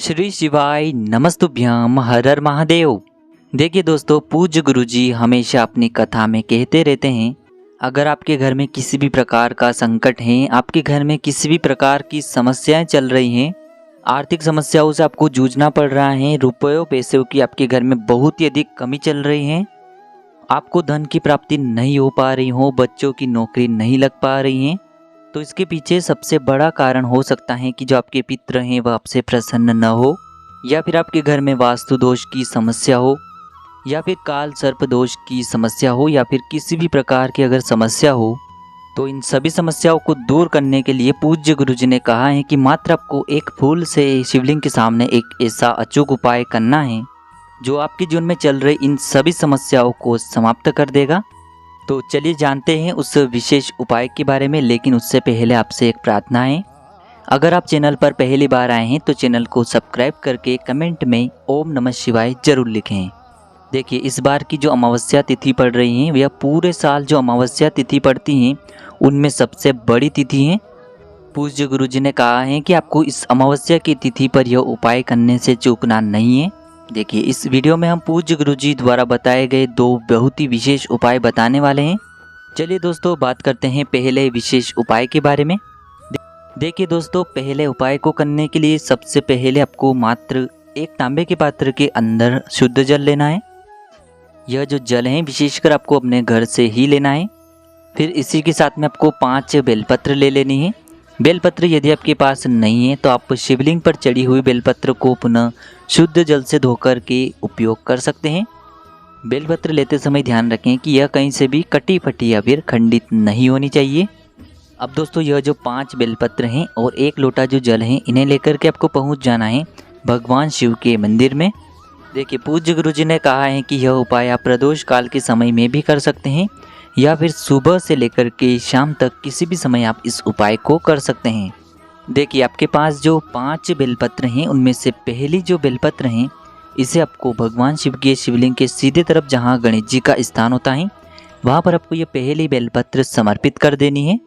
श्री शिवाय नमस्तुभ्यम हर हर महादेव। देखिए दोस्तों, पूज्य गुरुजी हमेशा अपनी कथा में कहते रहते हैं, अगर आपके घर में किसी भी प्रकार का संकट है, आपके घर में किसी भी प्रकार की समस्याएं चल रही हैं, आर्थिक समस्याओं से आपको जूझना पड़ रहा है, रुपयों पैसों की आपके घर में बहुत ही अधिक कमी चल रही है, आपको धन की प्राप्ति नहीं हो पा रही हो, बच्चों की नौकरी नहीं लग पा रही है, तो इसके पीछे सबसे बड़ा कारण हो सकता है कि जो आपके पितर हैं वह आपसे प्रसन्न न हो, या फिर आपके घर में वास्तु दोष की समस्या हो, या फिर काल सर्प दोष की समस्या हो, या फिर किसी भी प्रकार की अगर समस्या हो, तो इन सभी समस्याओं को दूर करने के लिए पूज्य गुरुजी ने कहा है कि मात्र आपको एक फूल से शिवलिंग के सामने एक ऐसा अचूक उपाय करना है जो आपके जीवन में चल रही इन सभी समस्याओं को समाप्त कर देगा। तो चलिए जानते हैं उस विशेष उपाय के बारे में, लेकिन उससे पहले आपसे एक प्रार्थना है। अगर आप चैनल पर पहली बार आए हैं तो चैनल को सब्सक्राइब करके कमेंट में ओम नमः शिवाय जरूर लिखें। देखिए, इस बार की जो अमावस्या तिथि पड़ रही है वह पूरे साल जो अमावस्या तिथि पड़ती हैं उनमें सबसे बड़ी तिथि है। पूज्य गुरुजी ने कहा है कि आपको इस अमावस्या की तिथि पर यह उपाय करने से चूकना नहीं है। देखिए, इस वीडियो में हम पूज्य गुरुजी द्वारा बताए गए दो बहुत ही विशेष उपाय बताने वाले हैं। चलिए दोस्तों, बात करते हैं पहले विशेष उपाय के बारे में। देखिए दोस्तों, पहले उपाय को करने के लिए सबसे पहले आपको मात्र एक तांबे के पात्र के अंदर शुद्ध जल लेना है। यह जो जल है विशेषकर आपको अपने घर से ही लेना है। फिर इसी के साथ में आपको 5 बेलपत्र ले लेनी है। बेलपत्र यदि आपके पास नहीं है तो आप शिवलिंग पर चढ़ी हुई बेलपत्र को पुनः शुद्ध जल से धोकर के उपयोग कर सकते हैं। बेलपत्र लेते समय ध्यान रखें कि यह कहीं से भी कटी फटी या फिर खंडित नहीं होनी चाहिए। अब दोस्तों, यह जो 5 बेलपत्र हैं और 1 लोटा जो जल है, इन्हें लेकर के आपको पहुंच जाना है भगवान शिव के मंदिर में। देखिए, पूज्य गुरुजी ने कहा है कि यह उपाय आप प्रदोष काल के समय में भी कर सकते हैं, या फिर सुबह से लेकर के शाम तक किसी भी समय आप इस उपाय को कर सकते हैं। देखिए, आपके पास जो 5 बेलपत्र हैं उनमें से पहली जो बेलपत्र हैं इसे आपको भगवान शिव के शिवलिंग के सीधे तरफ जहां गणेश जी का स्थान होता है वहां पर आपको ये पहली बेलपत्र समर्पित कर देनी है।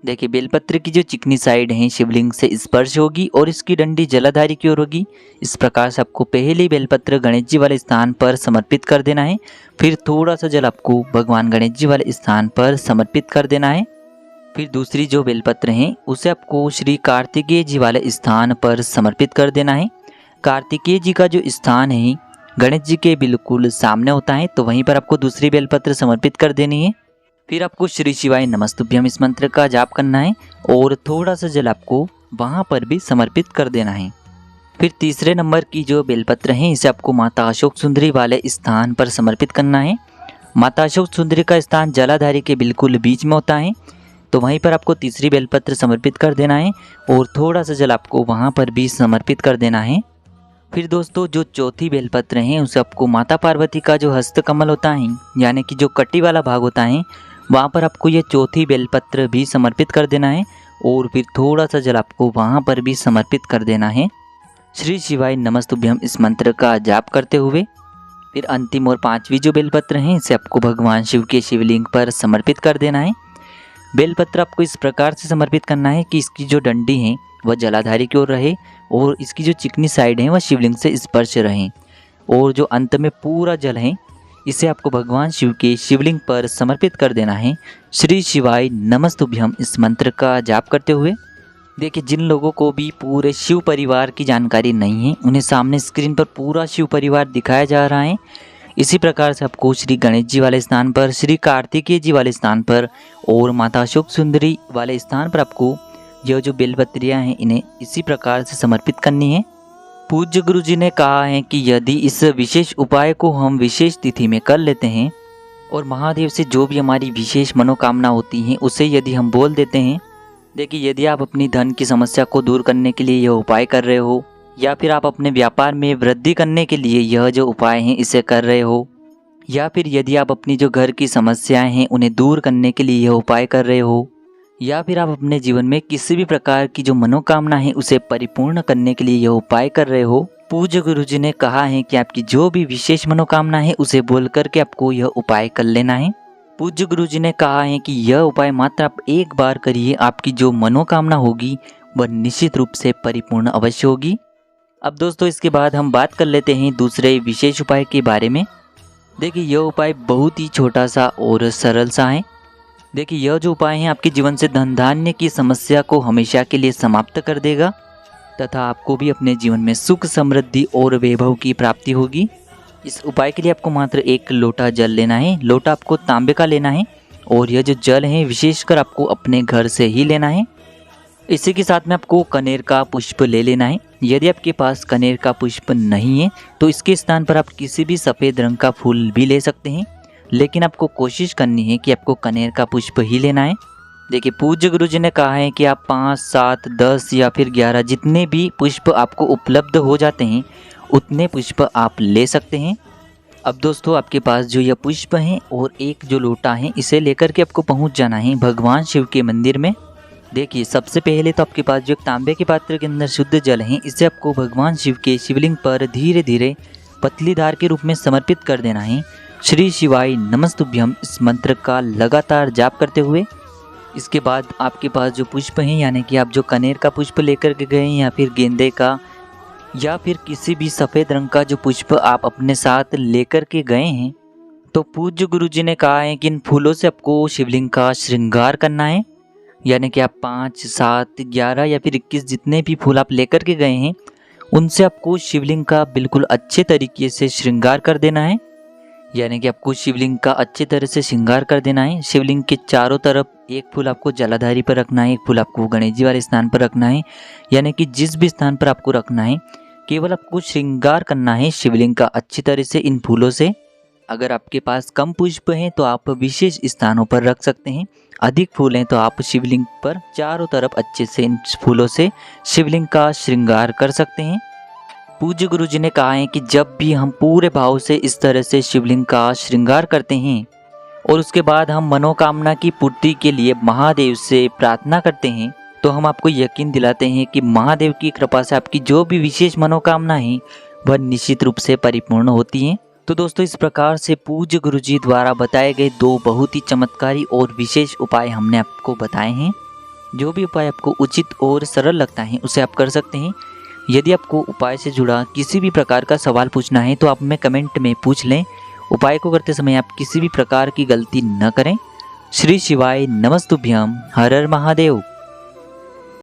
देखिए, बेलपत्र की जो चिकनी साइड है शिवलिंग से स्पर्श होगी और इसकी डंडी जलाधारी की ओर होगी। इस प्रकार से आपको पहली बेलपत्र गणेश जी वाले स्थान पर समर्पित कर देना है। फिर थोड़ा सा जल आपको भगवान गणेश जी वाले स्थान पर समर्पित कर देना है। फिर दूसरी जो बेलपत्र हैं उसे आपको श्री कार्तिकेय जी वाले स्थान पर समर्पित कर देना है। कार्तिकेय जी का जो स्थान है गणेश जी के बिल्कुल सामने होता है, तो वहीं पर आपको दूसरी बेलपत्र समर्पित कर देनी है। फिर आपको श्री शिवाय नमस्तुभ्यम इस मंत्र का जाप करना है और थोड़ा सा जल आपको वहाँ पर भी समर्पित कर देना है। फिर तीसरे नंबर की जो बेलपत्र हैं इसे आपको माता अशोक सुंदरी वाले स्थान पर समर्पित करना है। माता अशोक सुंदरी का स्थान जलाधारी के बिल्कुल बीच में होता है, तो वहीं पर आपको तीसरी बेलपत्र समर्पित कर देना है और थोड़ा सा जल आपको वहाँ पर भी समर्पित कर देना है। फिर दोस्तों, जो चौथी बेलपत्र हैं उसे आपको माता पार्वती का जो हस्तकमल होता है, यानी कि जो कटी वाला भाग होता है, वहाँ पर आपको ये चौथी बेलपत्र भी समर्पित कर देना है और फिर थोड़ा सा जल आपको वहाँ पर भी समर्पित कर देना है श्री शिवाय नमस्तुभ्यम इस मंत्र का जाप करते हुए। फिर अंतिम और 5वीं जो बेलपत्र हैं इसे आपको भगवान शिव के शिवलिंग पर समर्पित कर देना है। बेलपत्र आपको इस प्रकार से समर्पित करना है कि इसकी जो डंडी है वह जलाधारी की ओर रहे और इसकी जो चिकनी साइड है वह शिवलिंग से स्पर्श रहे, और जो अंत में पूरा जल है इसे आपको भगवान शिव के शिवलिंग पर समर्पित कर देना है श्री शिवाय नमस्तुभ्यम इस मंत्र का जाप करते हुए। देखिए, जिन लोगों को भी पूरे शिव परिवार की जानकारी नहीं है उन्हें सामने स्क्रीन पर पूरा शिव परिवार दिखाया जा रहा है। इसी प्रकार से आपको श्री गणेश जी वाले स्थान पर, श्री कार्तिकेय जी वाले स्थान पर और माता अशोक सुंदरी वाले स्थान पर आपको यह जो बेलपत्रियाँ हैं इन्हें इसी प्रकार से समर्पित करनी है। पूज्य गुरुजी ने कहा है कि यदि इस विशेष उपाय को हम विशेष तिथि में कर लेते हैं और महादेव से जो भी हमारी विशेष मनोकामना होती हैं उसे यदि हम बोल देते हैं। देखिए, यदि आप अपनी धन की समस्या को दूर करने के लिए यह उपाय कर रहे हो, या फिर आप अपने व्यापार में वृद्धि करने के लिए यह जो उपाय हैं इसे कर रहे हो, या फिर यदि आप अपनी जो घर की समस्याएं हैं उन्हें दूर करने के लिए यह उपाय कर रहे हो, या फिर आप अपने जीवन में किसी भी प्रकार की जो मनोकामना है उसे परिपूर्ण करने के लिए यह उपाय कर रहे हो, पूज्य गुरुजी ने कहा है कि आपकी जो भी विशेष मनोकामना है उसे बोल करके आपको यह उपाय कर लेना है। पूज्य गुरुजी ने कहा है कि यह उपाय मात्र आप एक बार करिए, आपकी जो मनोकामना होगी वह निश्चित रूप से परिपूर्ण अवश्य होगी। अब दोस्तों इसके बाद हम बात कर लेते हैं दूसरे विशेष उपाय के बारे में। देखिए यह उपाय बहुत ही छोटा सा और सरल सा है। देखिए यह जो उपाय है आपके जीवन से धन धान्य की समस्या को हमेशा के लिए समाप्त कर देगा तथा आपको भी अपने जीवन में सुख समृद्धि और वैभव की प्राप्ति होगी। इस उपाय के लिए आपको मात्र एक लोटा जल लेना है। लोटा आपको तांबे का लेना है और यह जो जल है विशेषकर आपको अपने घर से ही लेना है। इसी के साथ में आपको कनेर का पुष्प ले लेना है। यदि आपके पास कनेर का पुष्प नहीं है तो इसके स्थान पर आप किसी भी सफ़ेद रंग का फूल भी ले सकते हैं, लेकिन आपको कोशिश करनी है कि आपको कनेर का पुष्प ही लेना है। देखिए पूज्य गुरु जी ने कहा है कि आप 5, 7, 10 या फिर 11 जितने भी पुष्प आपको उपलब्ध हो जाते हैं उतने पुष्प आप ले सकते हैं। अब दोस्तों आपके पास जो यह पुष्प हैं और एक जो लोटा है इसे लेकर के आपको पहुंच जाना है भगवान शिव के मंदिर में। देखिए सबसे पहले तो आपके पास जो एक तांबे के पात्र के अंदर शुद्ध जल है इसे आपको भगवान शिव के शिवलिंग पर धीरे धीरे पतली धार के रूप में समर्पित कर देना है। श्री शिवाय नमस्तुभ्यम इस मंत्र का लगातार जाप करते हुए। इसके बाद आपके पास जो पुष्प हैं यानी कि आप जो कनेर का पुष्प लेकर के गए हैं या फिर गेंदे का या फिर किसी भी सफ़ेद रंग का जो पुष्प आप अपने साथ लेकर के गए हैं, तो पूज्य गुरु जी ने कहा है कि इन फूलों से आपको शिवलिंग का श्रृंगार करना है। यानी कि आप 5, 7, 11 या फिर 21 जितने भी फूल आप लेकर के गए हैं उनसे आपको शिवलिंग का बिल्कुल अच्छे तरीके से श्रृंगार कर देना है। यानी कि आपको शिवलिंग का अच्छी तरह से श्रृंगार कर देना है। शिवलिंग के चारों तरफ एक फूल आपको जलाधारी पर रखना है, एक फूल आपको गणेश जी वाले स्थान पर रखना है। यानी कि जिस भी स्थान पर आपको रखना है केवल आपको श्रृंगार करना है शिवलिंग का अच्छी तरह से इन फूलों से। अगर आपके पास कम पुष्प हैं तो आप विशेष स्थानों पर रख सकते हैं, अधिक फूल हैं तो आप शिवलिंग पर चारों तरफ अच्छे से इन फूलों से शिवलिंग का श्रृंगार कर सकते हैं। पूज्य गुरु जी ने कहा है कि जब भी हम पूरे भाव से इस तरह से शिवलिंग का श्रृंगार करते हैं और उसके बाद हम मनोकामना की पूर्ति के लिए महादेव से प्रार्थना करते हैं तो हम आपको यकीन दिलाते हैं कि महादेव की कृपा से आपकी जो भी विशेष मनोकामना है वह निश्चित रूप से परिपूर्ण होती हैं। तो दोस्तों इस प्रकार से पूज्य गुरु जी द्वारा बताए गए 2 बहुत ही चमत्कारी और विशेष उपाय हमने आपको बताए हैं। जो भी उपाय आपको उचित और सरल लगता है उसे आप कर सकते हैं। यदि आपको उपाय से जुड़ा किसी भी प्रकार का सवाल पूछना है तो आप हमें कमेंट में पूछ लें। उपाय को करते समय आप किसी भी प्रकार की गलती न करें। श्री शिवाय नमस्तुभ्यम। हर हर महादेव।